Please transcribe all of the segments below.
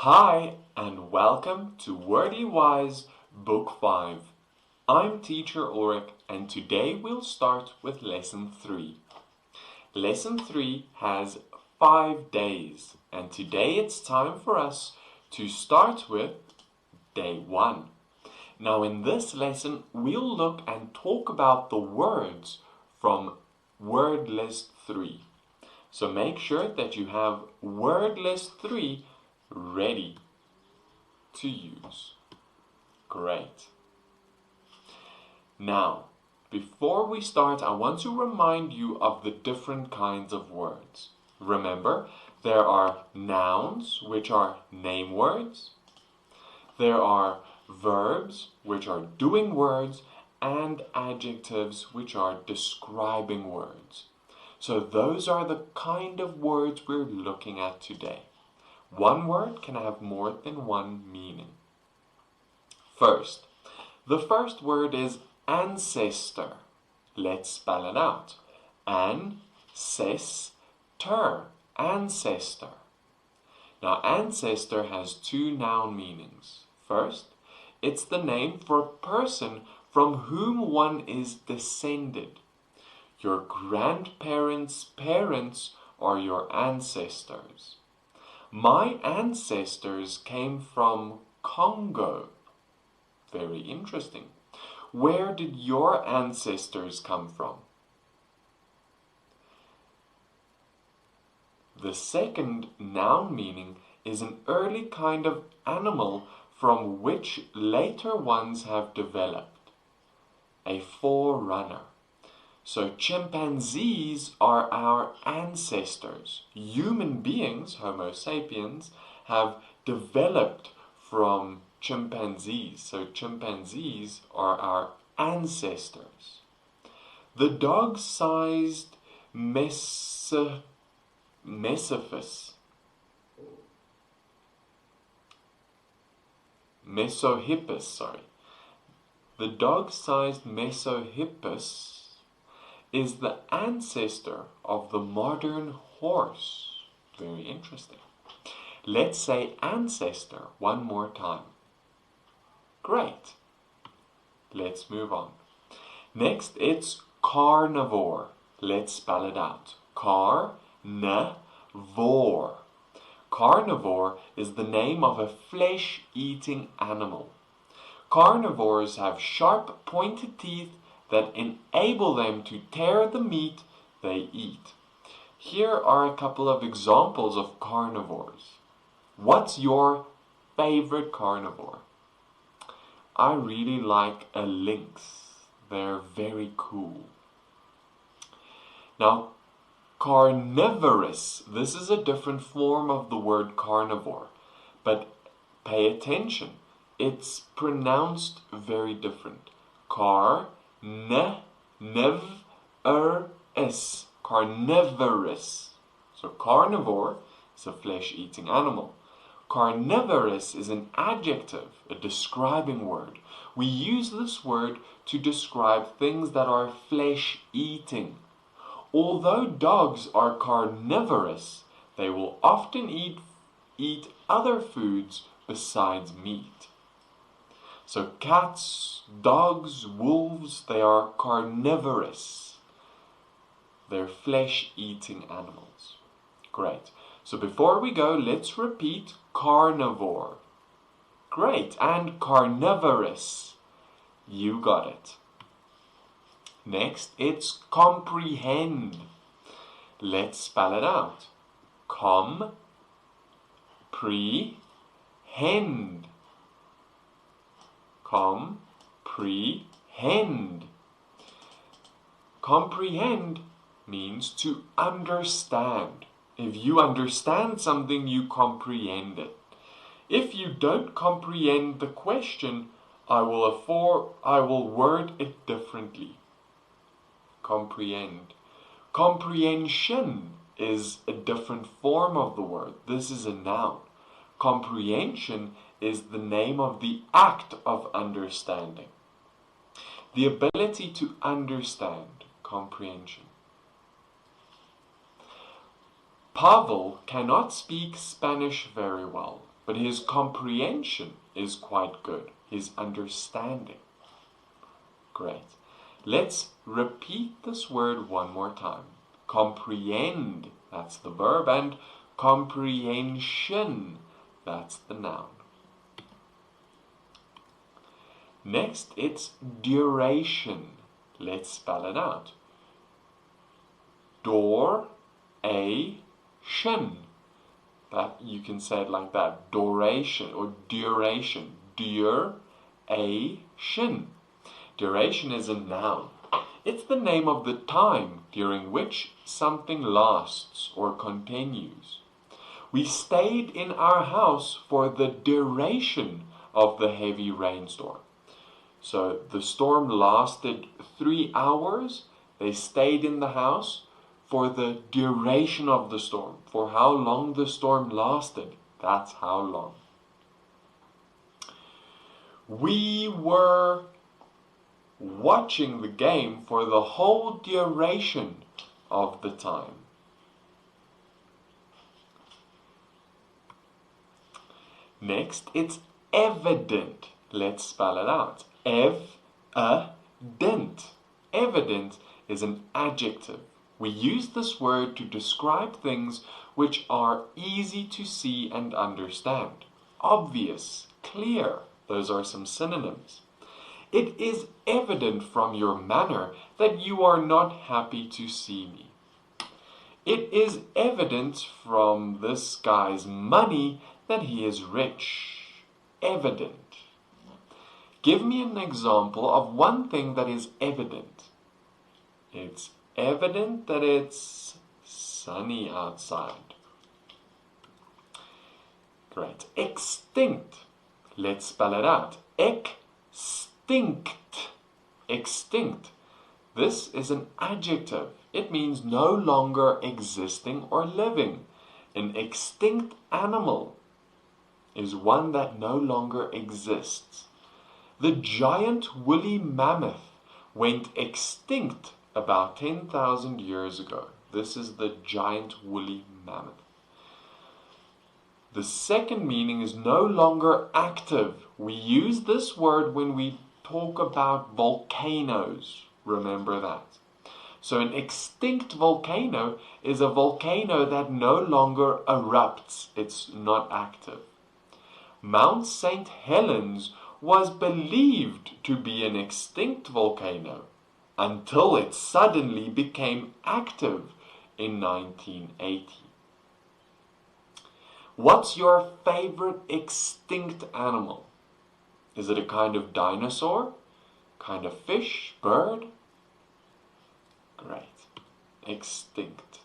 Hi, and welcome to Wordy Wise Book 5. I'm Teacher Ulrich, and today we'll start with Lesson 3. Lesson 3 has 5 days, and today it's time for us to start with Day 1. Now in this lesson, we'll look and talk about the words from Word List 3. So make sure that you have Word List 3 ready to use. Great. Now, before we start, I want to remind you of the different kinds of words. Remember, there are nouns, which are name words. There are verbs, which are doing words, and adjectives, which are describing words. So those are the kind of words we're looking at today. One word can have more than one meaning. First, the first word is ancestor. Let's spell it out. Ancestor. Ancestor. Now, ancestor has two noun meanings. First, it's the name for a person from whom one is descended. Your grandparents' parents are your ancestors. My ancestors came from Congo. Very interesting. Where did your ancestors come from? The second noun meaning is an early kind of animal from which later ones have developed. A forerunner. So chimpanzees are our ancestors. Human beings, Homo sapiens, have developed from chimpanzees. So chimpanzees are our ancestors. The dog-sized The dog-sized Mesohippus is the ancestor of the modern horse. Very interesting. Let's say ancestor one more time. Great. Let's move on. Next, it's carnivore. Let's spell it out. Carnivore. Carnivore is the name of a flesh-eating animal. Carnivores have sharp, pointed teeth that enable them to tear the meat they eat. Here are a couple of examples of carnivores. What's your favorite carnivore? I really like a lynx. They're very cool. Now, carnivorous. This is a different form of the word carnivore. But pay attention. It's pronounced very different. Carnivorous. So carnivore is a flesh-eating animal. Carnivorous is an adjective, a describing word. We use this word to describe things that are flesh-eating. Although dogs are carnivorous, they will often eat other foods besides meat. So cats, dogs, wolves, they are carnivorous. They're flesh-eating animals. Great. So before we go, let's repeat carnivore. Great. And carnivorous. You got it. Next, it's comprehend. Let's spell it out. Comprehend. Comprehend. Comprehend means to understand. If you understand something, you comprehend it. If you don't comprehend the question, I will word it differently. Comprehend. Comprehension is a different form of the word. This is a noun. Comprehension is the name of the act of understanding. The ability to understand, comprehension. Pavel cannot speak Spanish very well. but his comprehension is quite good. His understanding. Great. Let's repeat this word one more time. Comprehend, that's the verb, and comprehension, that's the noun. Next, it's duration. Let's spell it out. Dor-a-tion. That you can say it like that. Duration or duration. Dur-a-tion. Duration is a noun. It's the name of the time during which something lasts or continues. We stayed in our house for the duration of the heavy rainstorm. So the storm lasted 3 hours. They stayed in the house for the duration of the storm. For how long the storm lasted, that's how long. We were watching the game for the whole duration of the time. Next, it's evident. Let's spell it out. Evident. Evident is an adjective. We use this word to describe things which are easy to see and understand. Obvious, clear, those are some synonyms. It is evident from your manner that you are not happy to see me. It is evident from this guy's money that he is rich. Evident. Give me an example of one thing that is evident. It's evident that it's sunny outside. Great. Extinct. Let's spell it out. Extinct. Extinct. This is an adjective. It means no longer existing or living. An extinct animal is one that no longer exists. The giant woolly mammoth went extinct about 10,000 years ago. This is the giant woolly mammoth. The second meaning is no longer active. We use this word when we talk about volcanoes. Remember that. So an extinct volcano is a volcano that no longer erupts. It's not active. Mount St. Helens was believed to be an extinct volcano until it suddenly became active in 1980. What's your favorite extinct animal? Is it a kind of dinosaur? Kind of fish? Bird? Great. Extinct.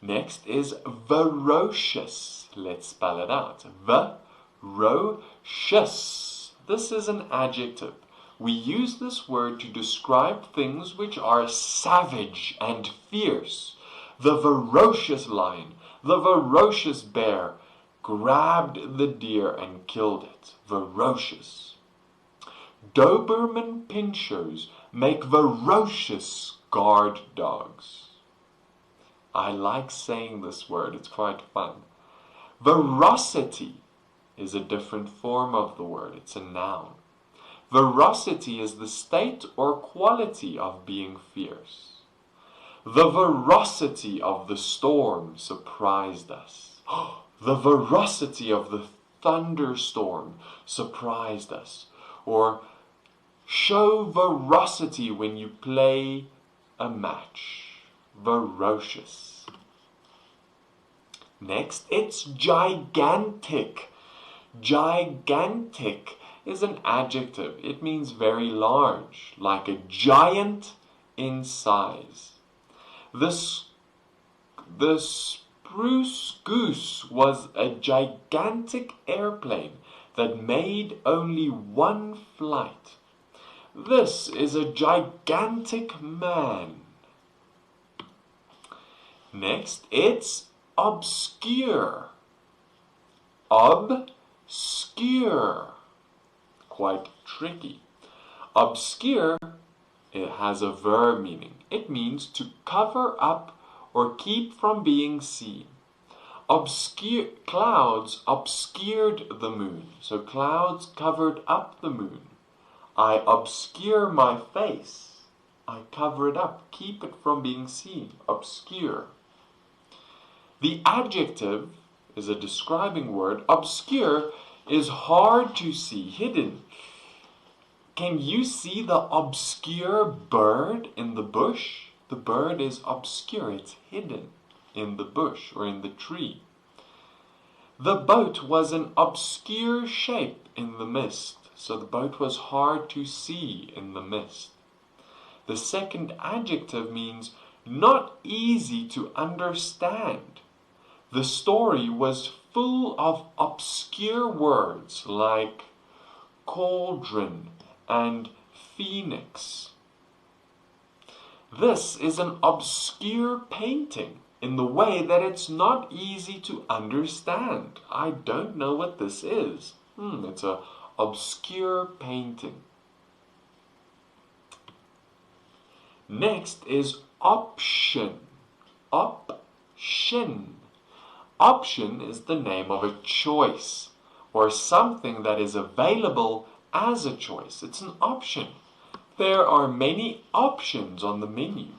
Next is ferocious. Let's spell it out. Ferocious. This is an adjective. We use this word to describe things which are savage and fierce. The ferocious lion, the ferocious bear grabbed the deer and killed it. Ferocious. Doberman pinschers make ferocious guard dogs. I like saying this word, it's quite fun. Veracity is a different form of the word, it's a noun. Veracity is the state or quality of being fierce. The veracity of the storm surprised us. The veracity of the thunderstorm surprised us. Or show veracity when you play a match. Ferocious. Next, it's gigantic. Gigantic is an adjective. It means very large, like a giant in size. The Spruce Goose was a gigantic airplane that made only one flight. This is a gigantic man. Next, it's obscure. Obscure. Quite tricky. Obscure, it has a verb meaning. It means to cover up or keep from being seen. Clouds obscured the moon. So clouds covered up the moon. I obscure my face. I cover it up, keep it from being seen. Obscure. The adjective is a describing word. Obscure is hard to see, hidden. Can you see the obscure bird in the bush? The bird is obscure, it's hidden in the bush or in the tree. The boat was an obscure shape in the mist. So the boat was hard to see in the mist. The second adjective means not easy to understand. The story was full of obscure words like cauldron and phoenix. This is an obscure painting in the way that it's not easy to understand. I don't know what this is. It's an obscure painting. Next is option. Option. Option is the name of a choice or something that is available as a choice. It's an option. There are many options on the menu.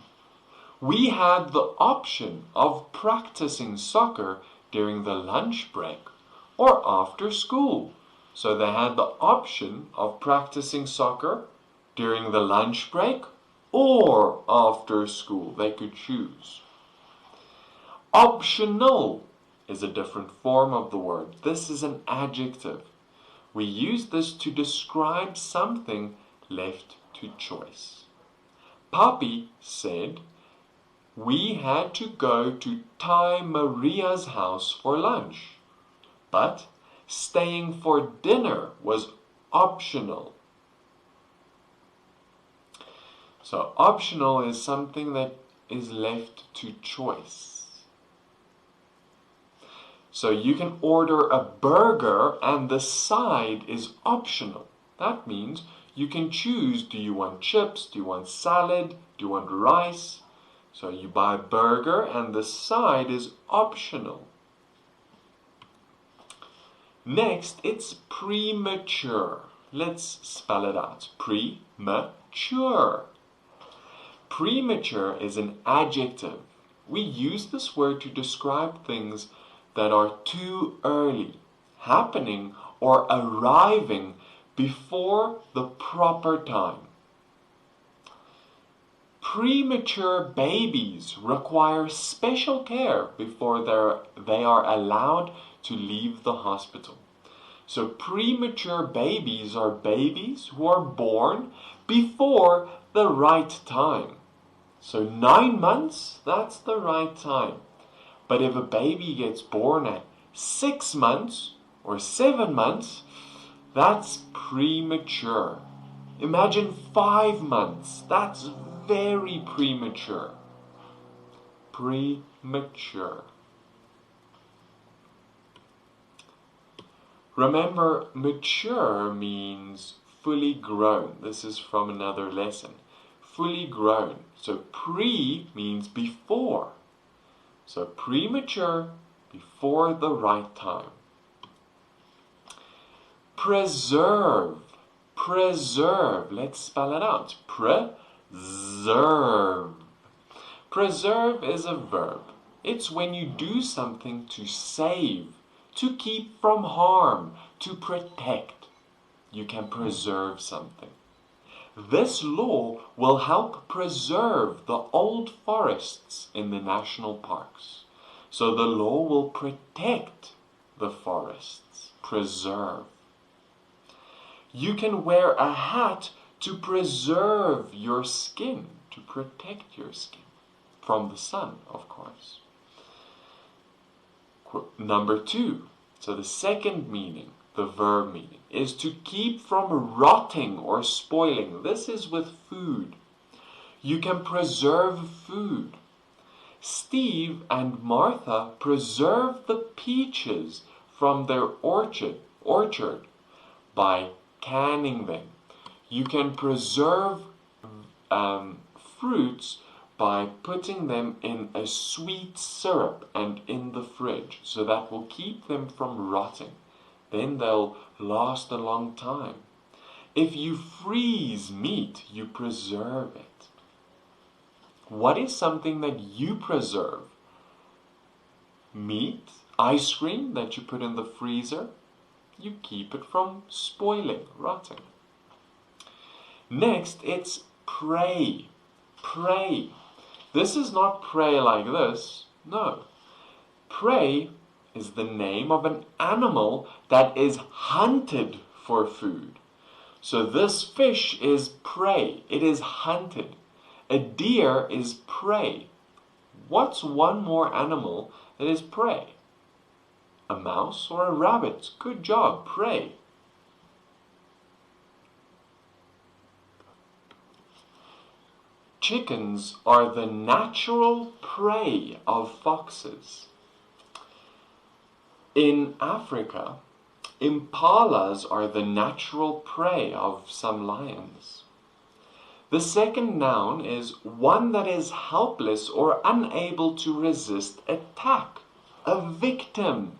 We had the option of practicing soccer during the lunch break or after school. So they had the option of practicing soccer during the lunch break or after school. They could choose. Optional is a different form of the word. This is an adjective. We use this to describe something left to choice. Papi said, we had to go to Ty Maria's house for lunch, but staying for dinner was optional. So optional is something that is left to choice. So you can order a burger and the side is optional. That means you can choose, do you want chips, do you want salad, do you want rice? So you buy a burger and the side is optional. Next, it's premature. Let's spell it out. Premature. Premature is an adjective. We use this word to describe things that are too early, happening or arriving before the proper time. Premature babies require special care before they are allowed to leave the hospital. So premature babies are babies who are born before the right time. So 9 months, that's the right time. But if a baby gets born at 6 months or 7 months, that's premature. Imagine 5 months. That's very premature. Premature. Remember, mature means fully grown. This is from another lesson. Fully grown. So pre means before. So premature, before the right time. Preserve. Preserve. Let's spell it out. Preserve. Preserve is a verb. It's when you do something to save, to keep from harm, to protect. You can preserve something. This law will help preserve the old forests in the national parks. So the law will protect the forests. Preserve. You can wear a hat to preserve your skin, to protect your skin from the sun, of course. Number 2. So the second meaning, the verb meaning, is to keep from rotting or spoiling. This is with food. You can preserve food. Steve and Martha preserved the peaches from their orchard by canning them. You can preserve fruits by putting them in a sweet syrup and in the fridge, so that will keep them from rotting. Then they'll last a long time. If you freeze meat, you preserve it. What is something that you preserve? Meat, ice cream that you put in the freezer, you keep it from spoiling, rotting. Next, it's prey. Prey. This is not prey like this. No. Prey is the name of an animal that is hunted for food. So this fish is prey. It is hunted. A deer is prey. What's one more animal that is prey? A mouse or a rabbit? Good job, prey. Chickens are the natural prey of foxes. In Africa, impalas are the natural prey of some lions. The second noun is one that is helpless or unable to resist attack, a victim.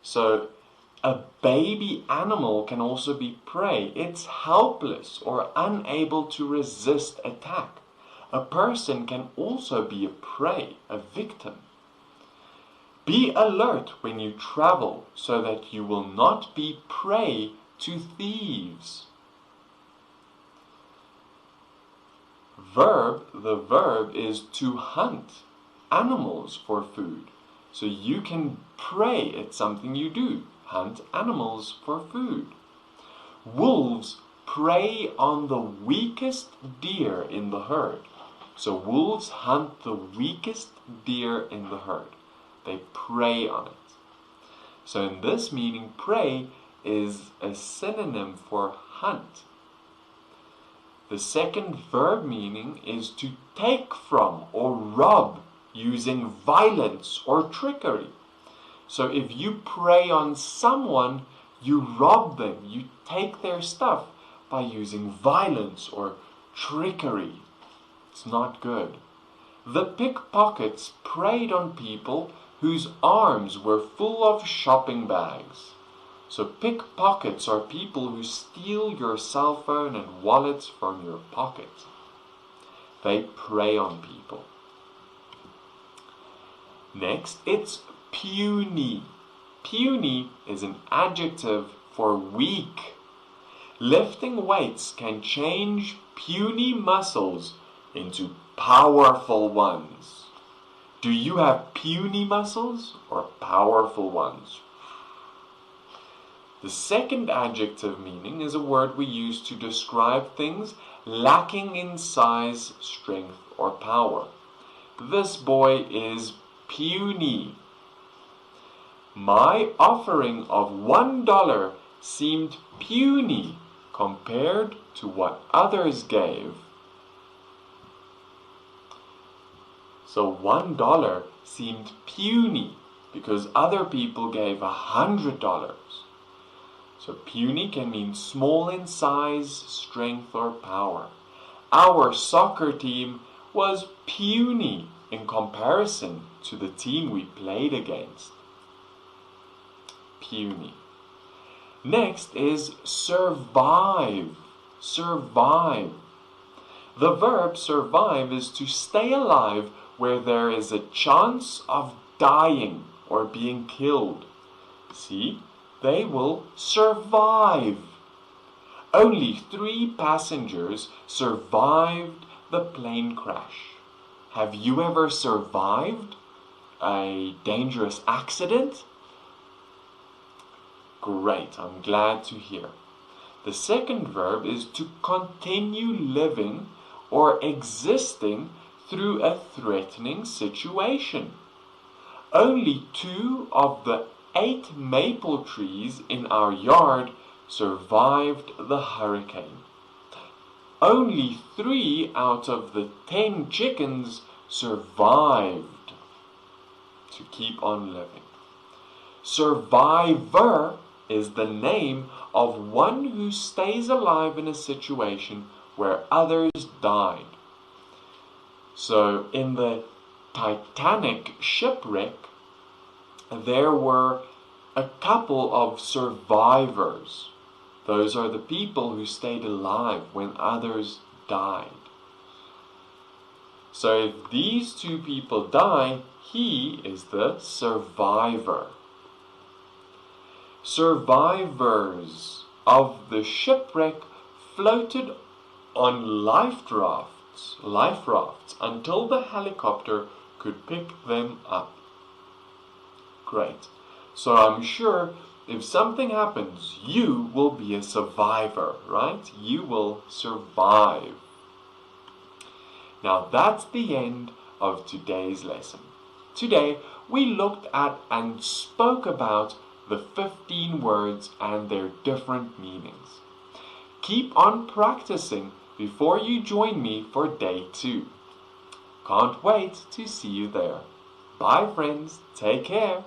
So, a baby animal can also be prey. It's helpless or unable to resist attack. A person can also be a prey, a victim. Be alert when you travel so that you will not be prey to thieves. The verb is to hunt animals for food. So you can prey, it's something you do. Hunt animals for food. Wolves prey on the weakest deer in the herd. So wolves hunt the weakest deer in the herd. They prey on it. So in this meaning, prey is a synonym for hunt. The second verb meaning is to take from or rob using violence or trickery. So if you prey on someone, you rob them, you take their stuff by using violence or trickery. It's not good. The pickpockets preyed on people whose arms were full of shopping bags. So pickpockets are people who steal your cell phone and wallets from your pocket. They prey on people. Next, it's puny. Puny is an adjective for weak. Lifting weights can change puny muscles into powerful ones. Do you have puny muscles or powerful ones? The second adjective meaning is a word we use to describe things lacking in size, strength, or power. This boy is puny. My offering of $1 seemed puny compared to what others gave. So $1 seemed puny because other people gave $100. So puny can mean small in size, strength, or power. Our soccer team was puny in comparison to the team we played against. Puny. Next is survive. Survive. The verb survive is to stay alive where there is a chance of dying or being killed. See, they will survive. Only 3 passengers survived the plane crash. Have you ever survived a dangerous accident? Great, I'm glad to hear. The second verb is to continue living or existing through a threatening situation. Only 2 of the 8 maple trees in our yard survived the hurricane. Only 3 out of the 10 chickens survived to keep on living. Survivor is the name of one who stays alive in a situation where others died. So in the Titanic shipwreck, there were a couple of survivors. Those are the people who stayed alive when others died. So if these two people die, he is the survivor. Survivors of the shipwreck floated on life rafts until the helicopter could pick them up. Great. So I'm sure if something happens, you will be a survivor, right? You will survive. Now that's the end of today's lesson. Today we looked at and spoke about the 15 words and their different meanings. Keep on practicing before you join me for day 2. Can't wait to see you there. Bye friends, take care.